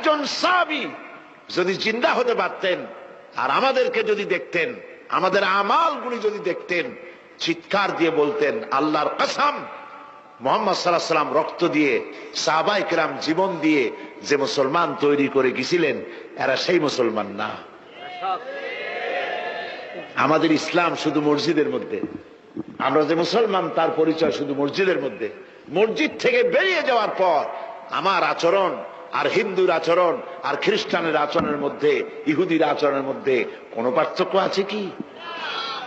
একজন সাহাবী যদি জিন্দা হতে পারতেন আর আমাদেরকে যদি দেখতেন, আমাদের আমালগুলি যদি দেখতেন, চিৎকার দিয়ে বলতেন আল্লাহর কসম, মুহাম্মদ সাল্লাল্লাহু আলাইহি ওয়াসাল্লাম রক্ত দিয়ে, সাহাবায়ে কেরাম জীবন দিয়ে যে মুসলমান তৈরি করে গেছিলেন, এরা সেই মুসলমান না। আমাদের ইসলাম শুধু মসজিদের মধ্যে, আমরা যে মুসলমান তার পরিচয় শুধু মসজিদের মধ্যে। মসজিদ থেকে বেরিয়ে যাওয়ার পর আমার আচরণ আর হিন্দুর আচরণ আর খ্রিস্টানের আচরণের মধ্যে, ইহুদির আচরণের মধ্যে কোনো পার্থক্য আছে কি?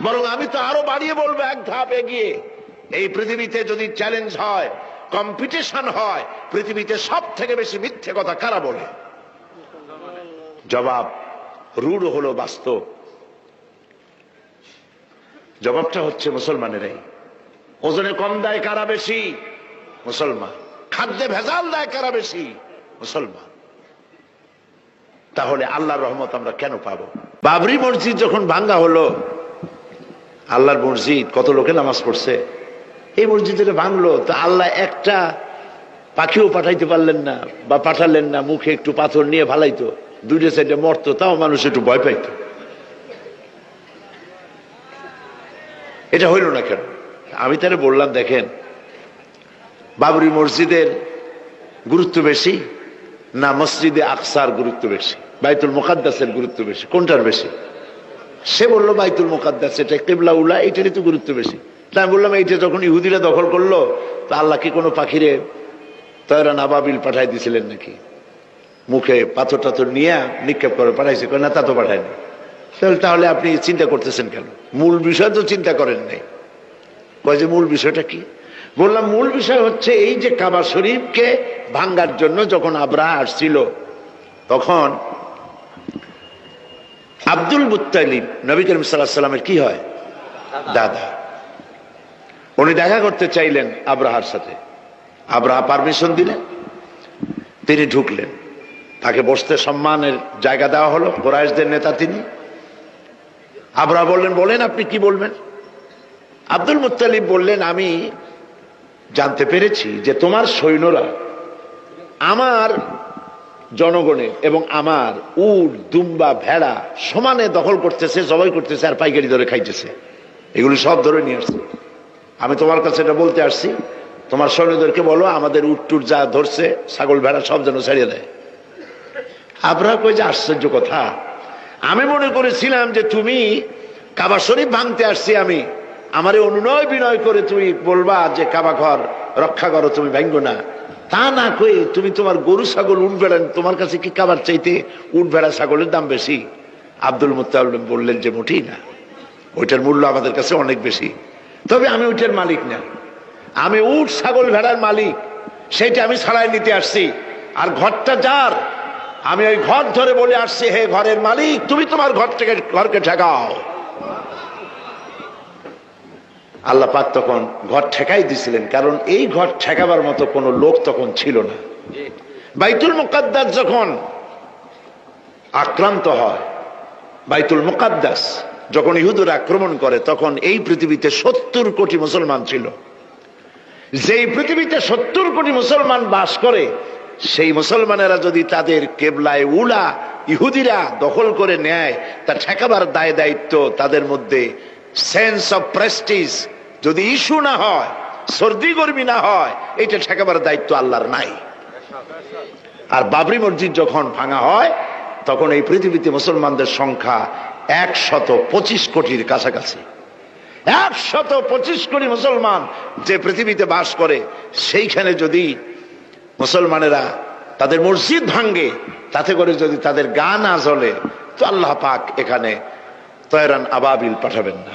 বরং আমি তো আরো বাড়িয়ে বলবো, এক ধাপ এগিয়ে। এই পৃথিবীতে যদি চ্যালেঞ্জ হয়, কম্পিটিশন হয়, পৃথিবীতে সব থেকে বেশি মিথ্যে কথা কারা বলে? জবাব রূঢ় হলো বাস্তব, জবাবটা হচ্ছে মুসলমানেরাই। ওজনে কম দেয় কারা বেশি? মুসলমান। খাদ্যে ভেজাল দেয় কারা বেশি? মুসলমান। তাহলে আল্লাহর রহমত আমরা কেন পাবো? বাবরি মসজিদ যখন ভাঙ্গা হলো, আল্লাহর মসজিদ, কত লোকে নামাজ পড়ছে, এই মসজিদে ভাঙলো, তো আল্লাহ একটা পাখিও পাঠাইতে পারলেন না, বা পাঠালেন না, মুখে একটু পাথর নিয়ে ফালাইতো, দুইটা সাইডে মরতো, তাও মানুষ একটু ভয় পাইত। এটা হইল না কেন? আমি তাহলে বললাম, দেখেন, বাবরি মসজিদের গুরুত্ব বেশি না মসজিদে আকসার গুরুত্ব বেশি, বাইতুল মুকাদ্দাসের গুরুত্ব বেশি? কোনটার বেশি? সে বললো বাইতুল মুকাদ্দাস, এটা কিবলা উলা, এটারই তো গুরুত্ব বেশি। তাই আমি বললাম, এইটা যখন ইহুদিরা দখল করলো, তো আল্লাহ কি কোনো পাখিরে তয়রান আবাবিল পাঠাই দিছিলেন নাকি? মুখে পাথর টাথর নিয়ে নিক্ষেপ করে পাঠাইছে? না, তা তো পাঠায়নি। তাহলে আপনি চিন্তা করতেছেন কেন? মূল বিষয় তো চিন্তা করেন নাই। কয় যে মূল বিষয়টা কি? বললাম, মূল বিষয় হচ্ছে এই যে কাবা শরীফকে ভাঙ্গার জন্য যখন আবরাহা আসছিল, তখন আব্দুল মুত্তালিব নবী করিম সাল্লাল্লাহু আলাইহি ওয়াসাল্লামের কি হয়? দাদা। উনি দেখা করতে চাইলেন আবরাহার সাথে। আবরাহা পারমিশন দিলেন, তিনি ঢুকলেন, তাকে বসতে সম্মানের জায়গা দেওয়া হলো, কুরাইশদের নেতা তিনি। আবরাহা বললেন, বলেন আপনি কি বলবেন? আব্দুল মুত্তালিব বললেন, আমি জানতে পেরেছি যে তোমার সৈন্যরা আমার জনগণের এবং আমার উট, দুম্বা, ভেড়া সমানে দখল করতেছে, জবাই করতেছে, আর পাইকারি ধরে খাইতেছে। এগুলি সব ধরে নিয়ে আসছে। আমি তোমার কাছে এটা বলতে আসছি, তোমার সৈন্যদেরকে বলো আমাদের উট টুট যা ধরছে, ছাগল ভেড়া সব যেন ছাড়িয়ে দেয়। আবরাহা কই যে আশ্চর্য কথা, আমি মনে করেছিলাম যে তুমি কাবা শরীফ ভাঙতে আসছি, আমি আমারে অনুনয় বিনয় করে তুমি বলবা যে কাবা ঘর রক্ষা করো, তুমি ভাঙ্গো না। তা না কই তুমি তোমার গরু ছাগল উট ভেড়া, তোমার কাছে কি কাবার চাইতে উট ভেড়া ছাগলের দাম বেশি? আব্দুল মুত্তালিব বললেন যে মোটেই না, ওইটার মূল্য আমাদের কাছে অনেক বেশি। তবে আমি ওইটার মালিক না, আমি উট ছাগল ভেড়ার মালিক, সেইটা আমি ছাড়াই নিতে আসছি। আর ঘরটা যার, আমি ওই ঘর ধরে বলে আসছি, হে ঘরের মালিক, তুমি তোমার ঘরকে ঠেকাও। আল্লাহ পাক তখন ঘর ঠেকাই দিছিলেন, কারণ এই ঘর ঠেকাবার মতো কোনো লোক তখন ছিল না। বাইতুল মুকাদ্দাস যখন আক্রান্ত হয়, বাইতুল মুকাদ্দাস যখন ইহুদিরা আক্রমণ করে, তখন এই পৃথিবীতে 70 কোটি মুসলমান ছিল। যেই পৃথিবীতে 70 কোটি মুসলমান বাস করে, সেই মুসলমানেরা যদি তাদের কেবলায় উলা ইহুদিরা দখল করে নেয়, তা ঠেকাবার দায় দায়িত্ব তাদের মধ্যে, সেন্স অফ প্রেস্টিজ যদি ইস্যু না হয়, সর্দি গরমি না হয়, এটা ঠেকাবার দায়িত্ব আল্লাহর নাই। আর বাবরি মসজিদ যখন ভাঙা হয়, তখন এই পৃথিবীতে মুসলমানদের সংখ্যা 125 কোটির কাছাকাছি। 125 কোটি মুসলমান যে পৃথিবীতে বাস করে, সেইখানে যদি মুসলমানেরা তাদের মসজিদ ভাঙ্গে, তাতে করে যদি তাদের গা না জ্বলে, তো আল্লাহ পাক এখানে তয়রান আবাবিল পাঠাবেন না।